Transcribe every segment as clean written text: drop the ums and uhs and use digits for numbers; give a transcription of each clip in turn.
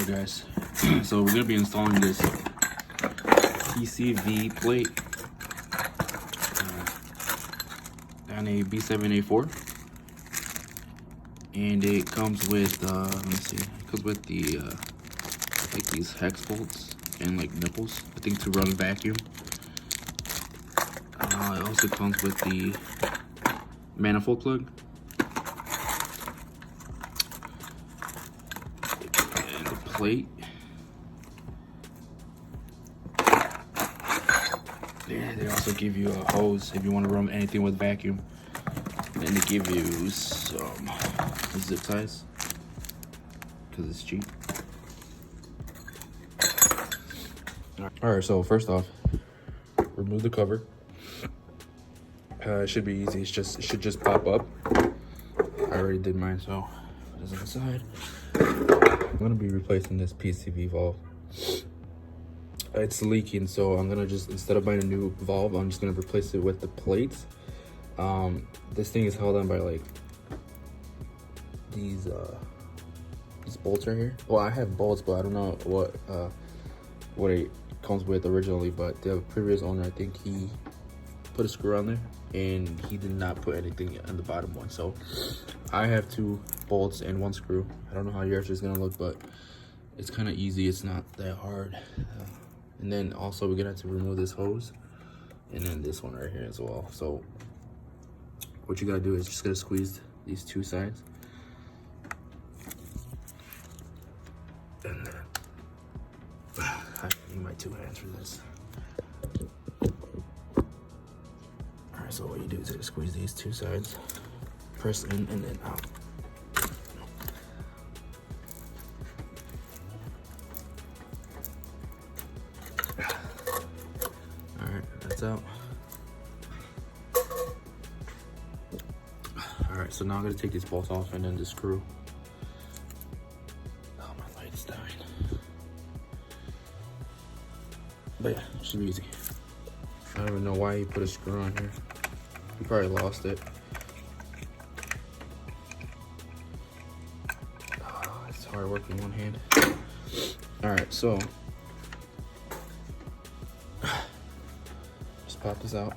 Alright guys, so we're going to be installing this PCV plate on a B7 A4, and it comes with, let me see, it comes with the, like these hex bolts and like nipples, I think to run vacuum. It also comes with the manifold plug. And the plate. Yeah, they also give you a hose if you want to run anything with vacuum. And they give you some zip ties because it's cheap. Alright, so first off, remove the cover. It should be easy. It should just pop up. I already did mine, so put this on the side. I'm gonna be replacing this PCV valve. It's leaking, so I'm gonna just, instead of buying a new valve, I'm just gonna replace it with the plates. This thing is held on by like these bolts right here. Well, I have bolts, but I don't know what it comes with originally. But the previous owner, I think he put a screw on there, and he did not put anything on the bottom one. So I have 2 bolts and 1 screw. I don't know how yours is gonna look, but it's kind of easy. It's not that hard. And then also we're gonna have to remove this hose, and then this one right here as well. So what you gotta do is just gotta squeeze these 2 sides, and then I need my 2 hands for this. All right, so what you do is just squeeze these 2 sides, press in and then out. That's out. Alright, so now I'm gonna take these bolts off and then the screw. Oh, my light's dying. But yeah, it should be easy. I don't even know why he put a screw on here. He probably lost it. Oh, it's hard working one hand. Alright, so pop this out.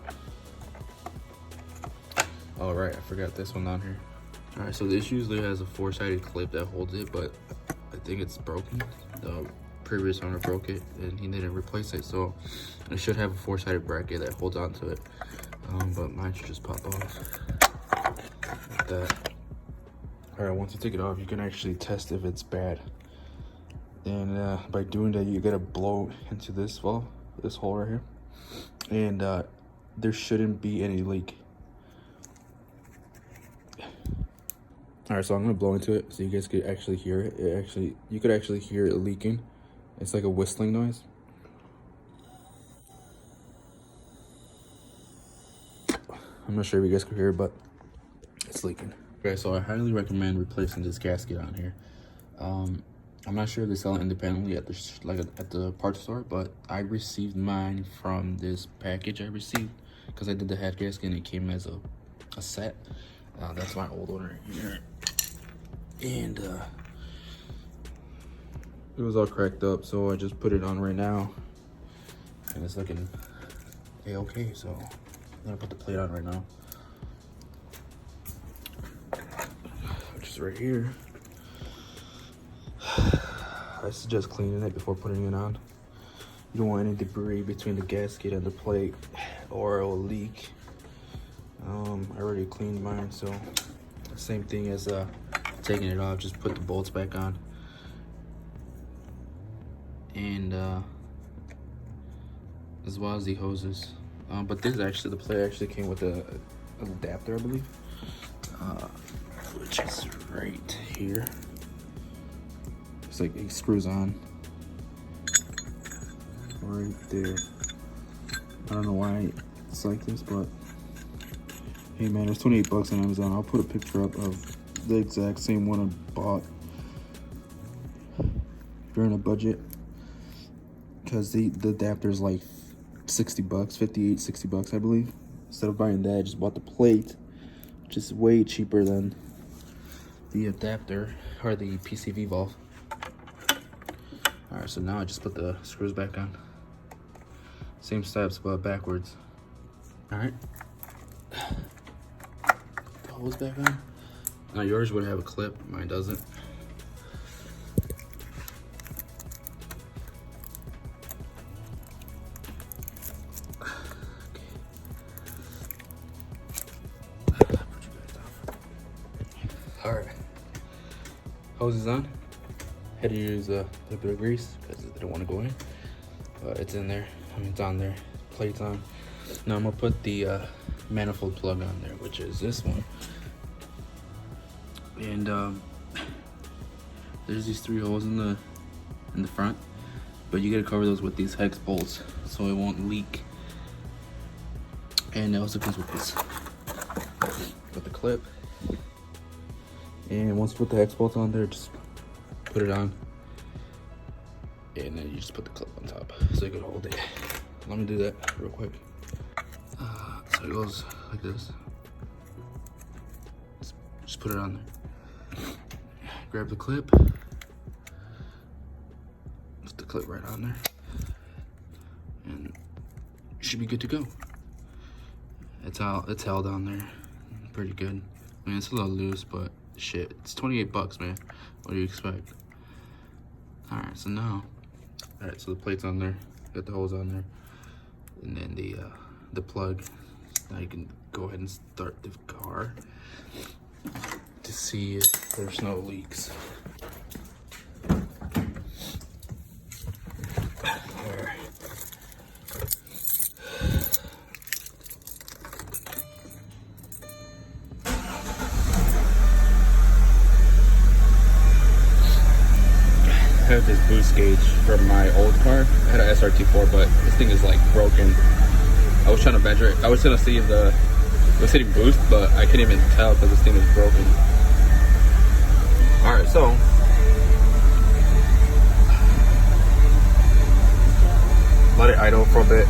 All right, I forgot this one down here. All right, so this usually has a 4-sided clip that holds it, but I think it's broken. The previous owner broke it and he didn't replace it, so it should have a 4-sided bracket that holds onto it. But mine should just pop off like that. All right, once you take it off, you can actually test if it's bad. And by doing that, you gotta blow into this valve, this hole right here. And there shouldn't be any leak. All right, so I'm gonna blow into it so you guys could actually hear it. You could actually hear it leaking. It's like a whistling noise. I'm not sure if you guys could hear it, but it's leaking. Okay, so I highly recommend replacing this gasket on here. I'm not sure if they sell it independently at the parts store, but I received mine from this package I received because I did the head gasket and it came as a set. That's my old one right here, and it was all cracked up, so I just put it on right now, and it's looking okay. So I'm gonna put the plate on right now, which is right here. I suggest cleaning it before putting it on. You don't want any debris between the gasket and the plate, or it will leak. I already cleaned mine, so the same thing as taking it off. Just put the bolts back on, and as well as the hoses. But this the plate actually came with an adapter, I believe, which is right here. It's like it screws on right there. I don't know why it's like this, but hey man, it's 28 bucks on Amazon. I'll put a picture up of the exact same one I bought. If you're in a budget, because the adapter is like 60 bucks, 58, 60 bucks, I believe. Instead of buying that, I just bought the plate, which is way cheaper than the adapter or the PCV valve. All right, so now I just put the screws back on. Same steps, but backwards. All right. Put the hose back on. Now yours would have a clip, mine doesn't. All right, hose is on. Had to use a little bit of grease because I didn't want to go in, but it's in there. I mean, it's on there. Plate's on. Now I'm gonna put the manifold plug on there, which is this one. And there's these 3 holes in the front, but you gotta cover those with these hex bolts so it won't leak. And it also comes with this, with the clip. And once you put the hex bolts on there, just put it on, and then you just put the clip on top so you can hold it. Let me do that real quick. So it goes like this. Just put it on there. Grab the clip. Put the clip right on there, and you should be good to go. It's held on there pretty good. I mean, it's a little loose, but shit, it's 28 bucks, man. What do you expect? All right, so now, all right, so the plate's on there, got the holes on there, and then the plug. Now you can go ahead and start the car to see if there's no leaks. I have this boost gauge from my old car. I had an SRT4, but this thing is like broken. I was trying to measure it. I was gonna see if it was hitting boost, but I couldn't even tell because this thing was broken. All right, so let it idle for a bit.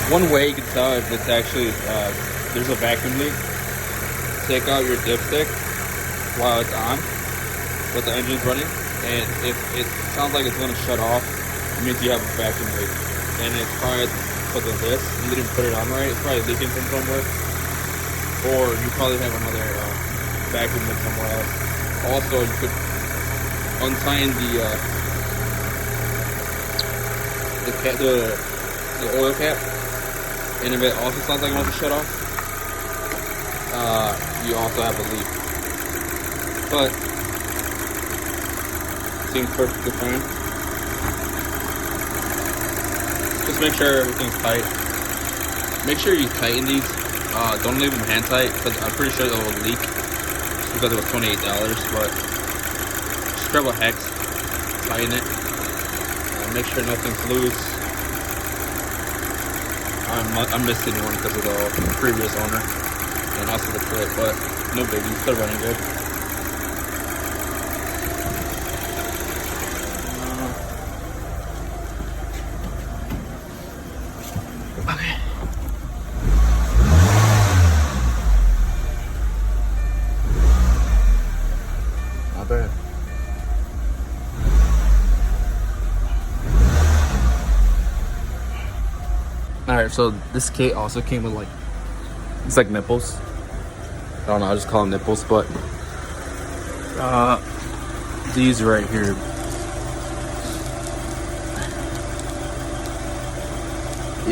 One way you can tell if it's actually, there's a vacuum leak. Take out your dipstick while it's on, but the engine's running, and if it sounds like it's gonna shut off, it means you have a vacuum leak. And it's probably because of this, you didn't put it on right, it's probably leaking from somewhere. Or you probably have another vacuum leak somewhere else. Also, you could untie the oil cap. And if it also sounds like it wants to shut off, you also have a leak. But it seems perfectly fine. Just make sure everything's tight. Make sure you tighten these. Don't leave them hand tight because I'm pretty sure they'll leak. Just because it was $28, but just grab a hex, tighten it. Make sure nothing's loose. I'm missing one because of the previous owner and also the clip, but no biggie, still running good. Okay. Not bad. Alright, so this kit also came with like, it's like nipples. I don't know, I just call them nipples, but these right here.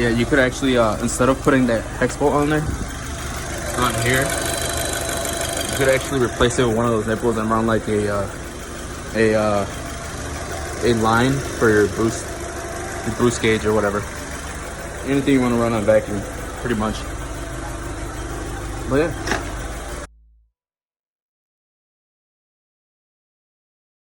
Yeah, you could actually, instead of putting that hex bolt on there, on here, you could actually replace it with one of those nipples and run like a line for your boost gauge or whatever. Anything you want to run on vacuum, pretty much. But yeah.